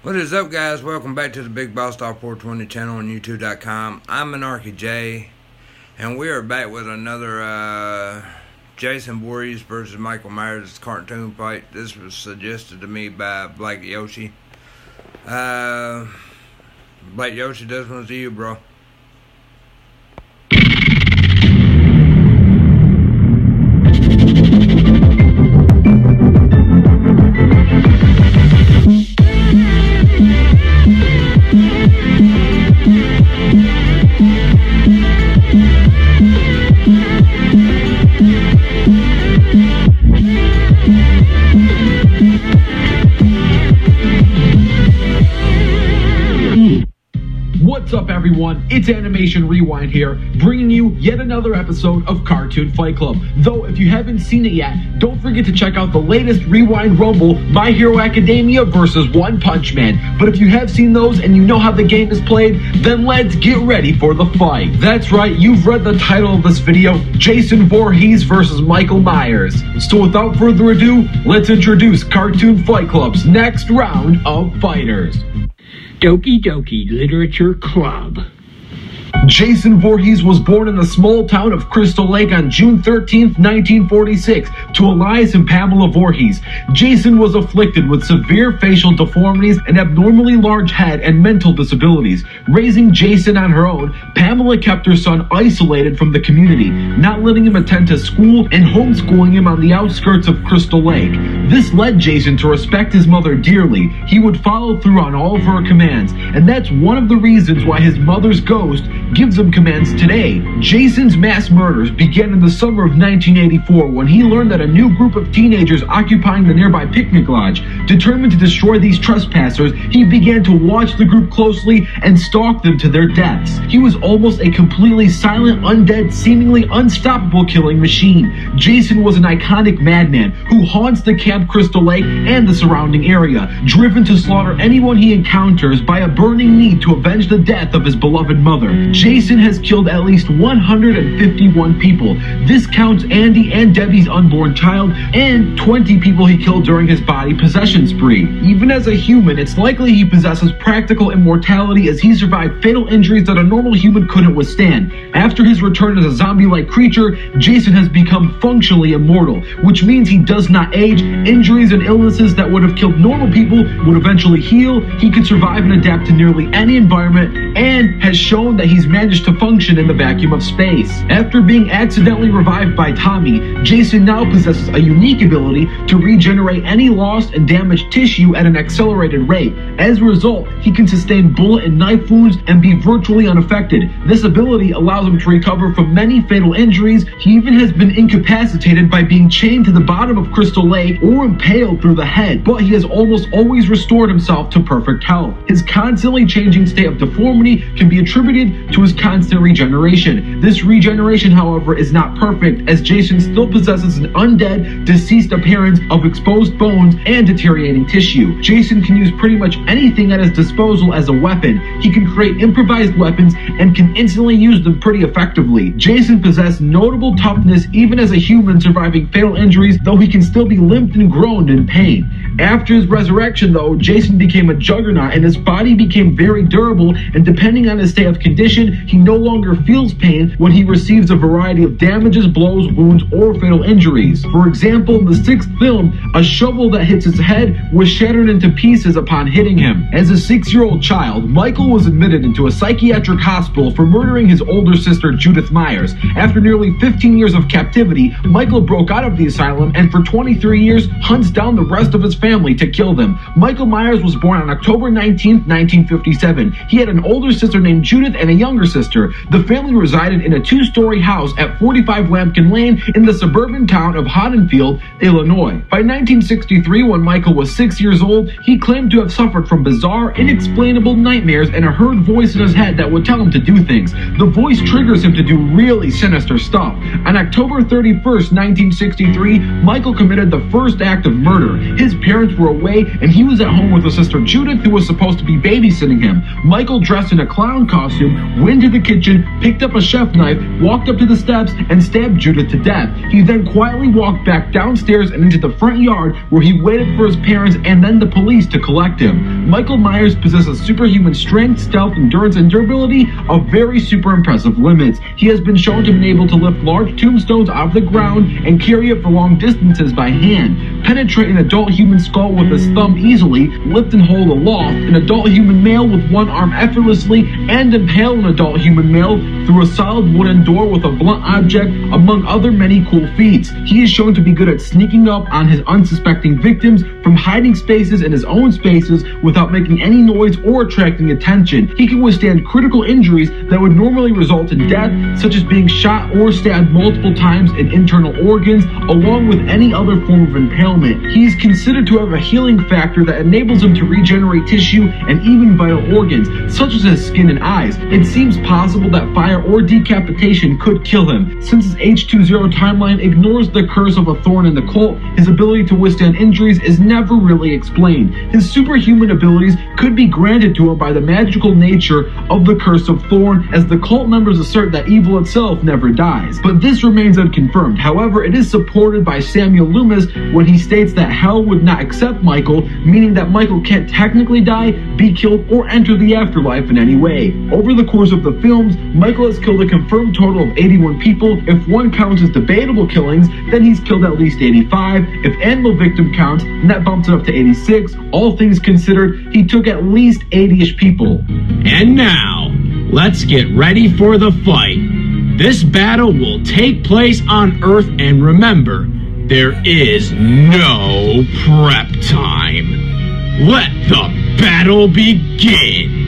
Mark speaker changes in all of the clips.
Speaker 1: What is up, guys? Welcome back to the Big Boss Star 420 channel on YouTube.com. I'm Anarchy J, and we are back with another Jason Voorhees versus Michael Myers cartoon fight. This was suggested to me by Blake Yoshi. Blake Yoshi, this one's to you, bro.
Speaker 2: What's up, everyone? It's Animation Rewind here, bringing you yet another episode of Cartoon Fight Club. Though, if you haven't seen it yet, don't forget to check out the latest Rewind Rumble, My Hero Academia versus One Punch Man. But if you have seen those and you know how the game is played, then let's get ready for the fight. That's right, you've read the title of this video, Jason Voorhees versus Michael Myers. So without further ado, let's introduce Cartoon Fight Club's next round of fighters.
Speaker 3: Doki Doki Literature Club.
Speaker 2: Jason Voorhees was born in the small town of Crystal Lake on June 13, 1946, to Elias and Pamela Voorhees. Jason was afflicted with severe facial deformities, an abnormally large head, and mental disabilities. Raising Jason on her own, Pamela kept her son isolated from the community, not letting him attend to school and homeschooling him on the outskirts of Crystal Lake. This led Jason to respect his mother dearly. He would follow through on all of her commands, and that's one of the reasons why his mother's ghost gives him commands today. Jason's mass murders began in the summer of 1984 when he learned that a new group of teenagers occupying the nearby picnic lodge. Determined to destroy these trespassers, he began to watch the group closely and stalk them to their deaths. He was almost a completely silent, undead, seemingly unstoppable killing machine. Jason was an iconic madman who haunts the Camp Crystal Lake and the surrounding area, driven to slaughter anyone he encounters by a burning need to avenge the death of his beloved mother. Jason has killed at least 151 people. This counts Andy and Debbie's unborn child and 20 people he killed during his body possession spree. Even as a human, it's likely he possesses practical immortality as he survived fatal injuries that a normal human couldn't withstand. After his return as a zombie-like creature, Jason has become functionally immortal, which means he does not age. Injuries and illnesses that would have killed normal people would eventually heal. He can survive and adapt to nearly any environment and has shown that he's managed to function in the vacuum of space. After being accidentally revived by Tommy, Jason now possesses a unique ability to regenerate any lost and damaged tissue at an accelerated rate. As a result, he can sustain bullet and knife wounds and be virtually unaffected. This ability allows him to recover from many fatal injuries. He even has been incapacitated by being chained to the bottom of Crystal Lake or impaled through the head, but he has almost always restored himself to perfect health. His constantly changing state of deformity can be attributed to his constant regeneration. This regeneration, however, is not perfect, as Jason still possesses an undead, deceased appearance of exposed bones and deteriorating tissue. Jason can use pretty much anything at his disposal as a weapon. He can create improvised weapons and can instantly use them pretty effectively. Jason possesses notable toughness even as a human surviving fatal injuries, though he can still be limped and groaned in pain. After his resurrection, though, Jason became a juggernaut and his body became very durable, and depending on his state of condition, he no longer feels pain when he receives a variety of damages, blows, wounds, or fatal injuries. For example, in the 6th film, a shovel that hits his head was shattered into pieces upon hitting him. As a 6-year-old child, Michael was admitted into a psychiatric hospital for murdering his older sister, Judith Myers. After nearly 15 years of captivity, Michael broke out of the asylum and for 23 years hunts down the rest of his family to kill them. Michael Myers was born on October 19, 1957. He had an older sister named Judith and a younger sister. The family resided in a 2-story house at 45 Lambkin Lane in the suburban town of Haddonfield, Illinois. By 1963, when Michael was 6 years old, he claimed to have suffered from bizarre, inexplainable nightmares and a heard voice in his head that would tell him to do things. The voice triggers him to do really sinister stuff. On October 31st, 1963, Michael committed the first act of murder. His parents were away and he was at home with his sister Judith, who was supposed to be babysitting him. Michael, dressed in a clown costume, went to the kitchen, picked up a chef knife, walked up to the steps, and stabbed Judith to death. He then quietly walked back downstairs and into the front yard where he waited for his parents and then the police to collect him. Michael Myers possesses superhuman strength, stealth, endurance, and durability of very super impressive limits. He has been shown to be able to lift large tombstones off the ground and carry it for long distances by hand, penetrate an adult human skull with his thumb easily, lift and hold aloft an adult human male with one arm effortlessly, and impale an adult human male through a solid wooden door with a blunt object, among other many cool feats. He is shown to be good at sneaking up on his unsuspecting victims from hiding spaces in his own spaces without making any noise or attracting attention. He can withstand critical injuries that would normally result in death, such as being shot or stabbed multiple times in internal organs, along with any other form of impalement. He is considered to have a healing factor that enables him to regenerate tissue and even vital organs, such as his skin and eyes. It seems possible that fire or decapitation could kill him. Since his H20 timeline ignores the curse of a thorn in the cult, his ability to withstand injuries is never really explained. His superhuman abilities could be granted to him by the magical nature of the curse of thorn, as the cult members assert that evil itself never dies. But this remains unconfirmed. However, it is supported by Samuel Loomis when he states that hell would not accept Michael, meaning that Michael can't technically die, be killed, or enter the afterlife in any way. Over the course of the films, Michael has killed a confirmed total of 81 people. If one counts as debatable killings, then he's killed at least 85. If animal victim counts, then that bumps it up to 86. All things considered, he took at least 80-ish people.
Speaker 3: And now, let's get ready for the fight. This battle will take place on Earth, and remember, there is no prep time. Let the battle begin!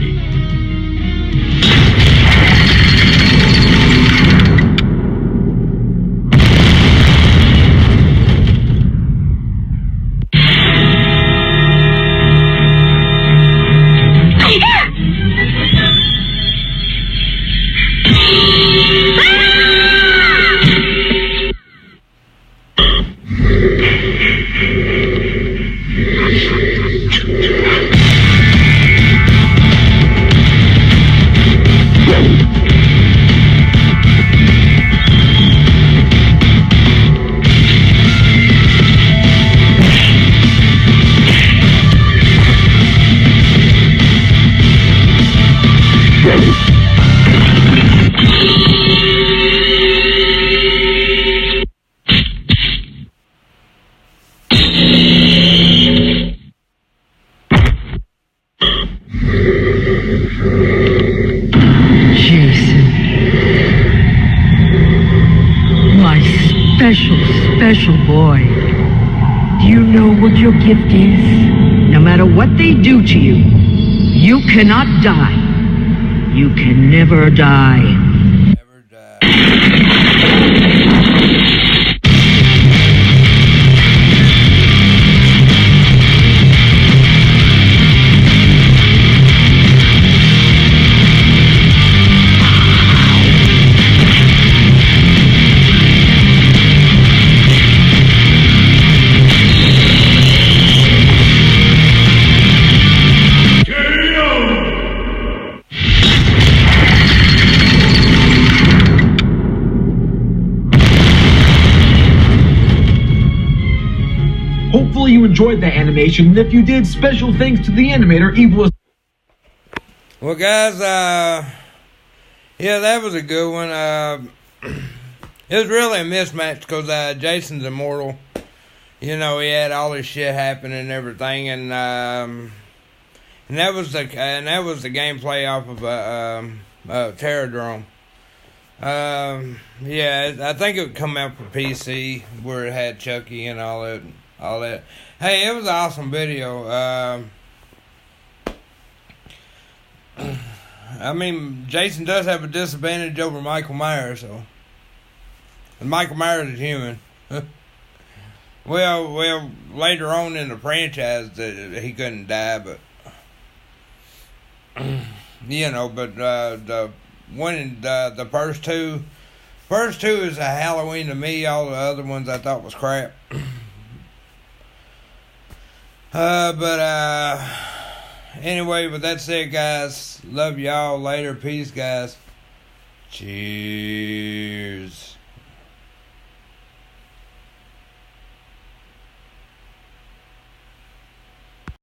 Speaker 4: Special boy. Do you know what your gift is? No matter what they do to you, you cannot die. You can never die.
Speaker 1: Never die.
Speaker 2: Hopefully you enjoyed that animation, and if you did, special thanks to the animator, Evil.
Speaker 1: Well, guys, yeah, that was a good one. It was really a mismatch because Jason's immortal. You know, he had all this shit happen and everything, and that was the gameplay off of Terradrome. Yeah, I think it would come out for PC where it had Chucky and all that. Hey, it was an awesome video. I mean, Jason does have a disadvantage over Michael Myers, so. And Michael Myers is human. well, later on in the franchise, he couldn't die, but. You know, but the one in the first two is a Halloween to me. All the other ones I thought was crap. Anyway, with that said, guys, love y'all. Later. Peace, guys. Cheers.